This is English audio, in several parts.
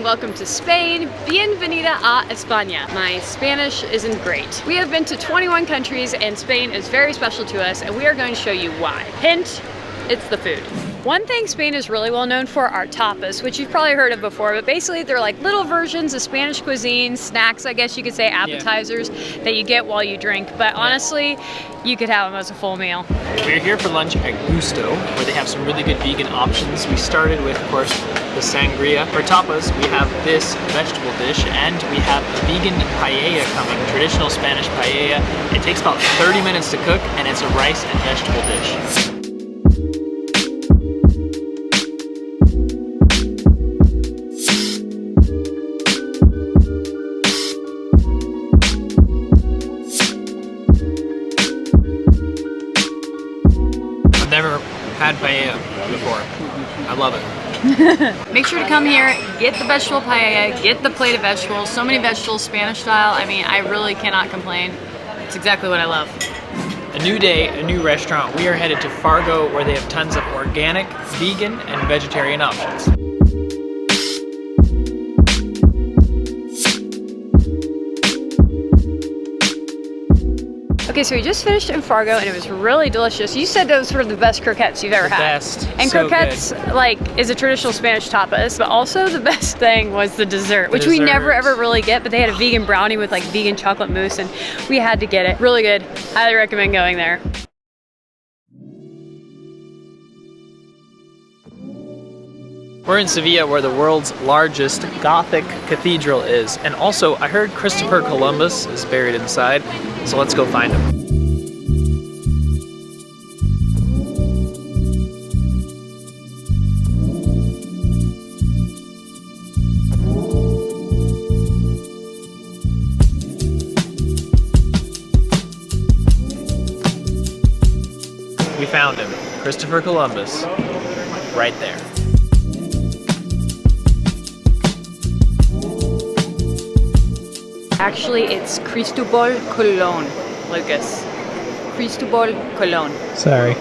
and welcome to Spain. Bienvenida a España. My Spanish isn't great. We have been to 21 countries and Spain is very special to us and we are going to show you why. Hint, it's the food. One thing Spain is really well known for are tapas, which you've probably heard of before, but basically they're like little versions of Spanish cuisine, snacks, I guess you could say, appetizers that you get while you drink. But honestly, you could have them as a full meal. We're here for lunch at Gusto, where they have some really good vegan options. We started with, of course, the sangria. For tapas, we have this vegetable dish, and we have a vegan paella coming, traditional Spanish paella. It takes about 30 minutes to cook, and it's a rice and vegetable dish. Never had paella before. I love it. Make sure to come here, get the vegetable paella, get the plate of vegetables. So many vegetables, Spanish style. I mean, I really cannot complain. It's exactly what I love. A new day, a new restaurant. We are headed to Fargo, where they have tons of organic, vegan, and vegetarian options. Okay, so we just finished in Fargo and it was really delicious. You said those were the best croquettes you've ever had. Best. And so croquettes, good. like, is a traditional Spanish tapas, but also the best thing was the dessert, which we never ever really get, but they had a vegan brownie with like vegan chocolate mousse and we had to get it. Really good. Highly recommend going there. We're in Seville, where the world's largest Gothic cathedral is. And also, I heard Christopher Columbus is buried inside, so let's go find him. We found him, Christopher Columbus, right there. Actually, it's Cristobal Colon, Lucas. Cristobal Colon. Sorry.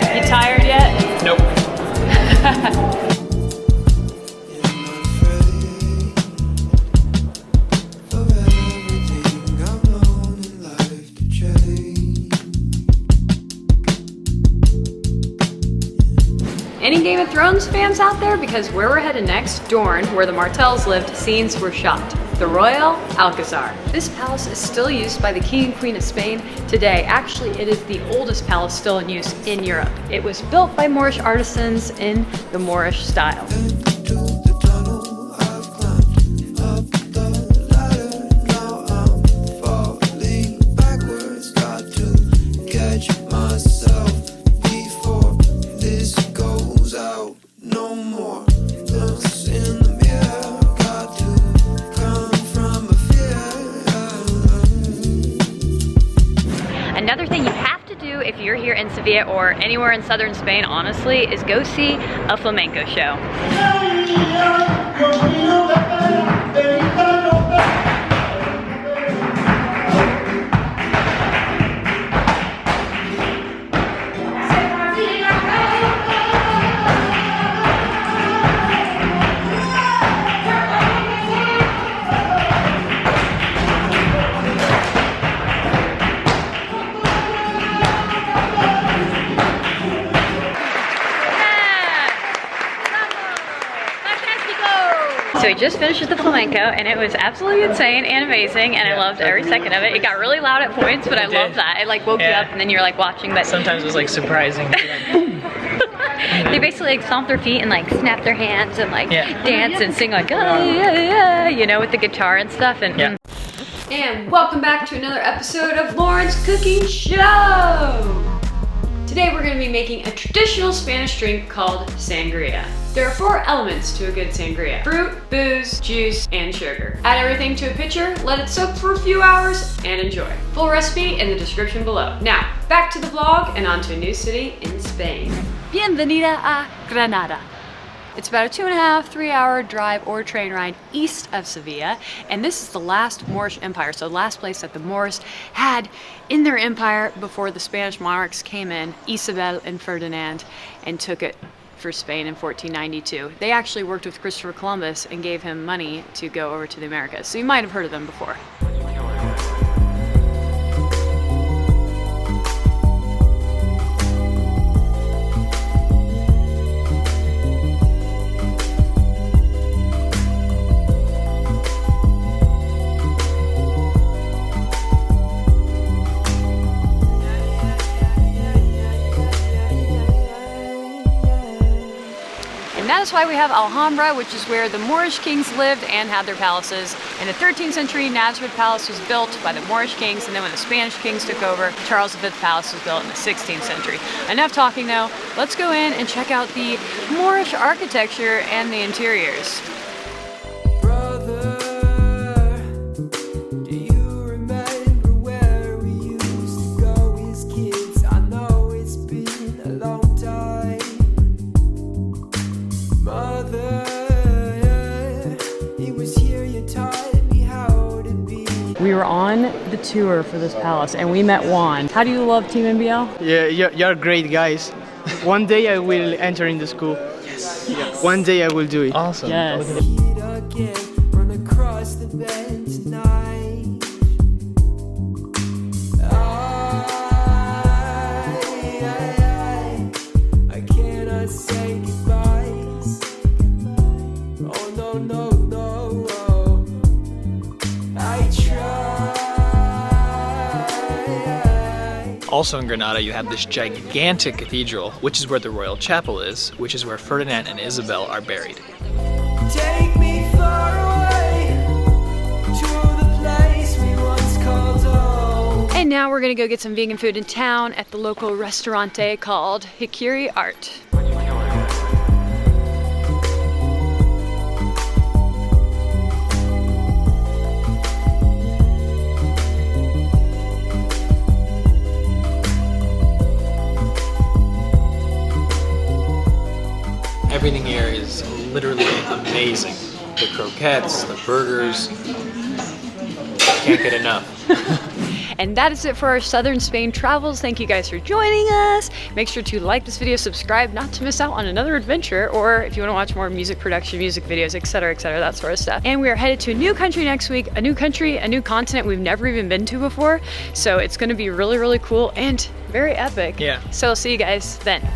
You tired yet? Nope. Any Game of Thrones fans out there? Because where we're headed next, Dorne, where the Martells lived, scenes were shot. The Royal Alcazar. This palace is still used by the King and Queen of Spain today. Actually, it is the oldest palace still in use in Europe. It was built by Moorish artisans in the Moorish style. Another thing you have to do if you're here in Seville or anywhere in southern Spain, honestly, is go see a flamenco show. So we just finished the flamenco and it was absolutely insane and amazing and I loved every second of it. It got really loud at points, but I loved that. It like woke you up and then you're like watching, but sometimes it was like surprising. They basically like stomp their feet and like snap their hands and like dance and sing like you know, with the guitar and stuff. And and welcome back to another episode of Lauren's Cooking Show. Today we're going to be making a traditional Spanish drink called sangria. There are 4 elements to a good sangria: fruit, booze, juice, and sugar. Add everything to a pitcher, let it soak for a few hours, and enjoy. Full recipe in the description below. Now, back to the vlog and on to a new city in Spain. Bienvenida a Granada. It's about a 2.5, 3-hour drive or train ride east of Sevilla. And this is the last Moorish empire. So the last place that the Moors had in their empire before the Spanish monarchs came in, Isabel and Ferdinand, and took it for Spain in 1492. They actually worked with Christopher Columbus and gave him money to go over to the Americas. So you might have heard of them before. That's why we have Alhambra, which is where the Moorish kings lived and had their palaces. In the 13th century, Nasrid Palace was built by the Moorish kings, and then when the Spanish kings took over, Charles V Palace was built in the 16th century. Enough talking though, let's go in and check out the Moorish architecture and the interiors. We were on the tour for this palace and we met Juan. How do you love Team NBL? Yeah, you're great guys. One day I will enter in the school. Yes. Yeah. One day I will do it. Awesome. Yes. Also in Granada, you have this gigantic cathedral, which is where the Royal Chapel is, which is where Ferdinand and Isabel are buried. Take me far away to the place we once called home. And now we're gonna go get some vegan food in town at the local restaurante called Hicuri Art. Everything here is literally amazing. The croquettes, the burgers, can't get enough. And that is it for our southern Spain travels. Thank you guys for joining us. Make sure to like this video, subscribe, not to miss out on another adventure, or if you want to watch more music production, music videos, etc., that sort of stuff. And we are headed to a new country next week, a new country, a new continent we've never even been to before. So it's going to be really, really cool and very epic. Yeah. So I'll see you guys then.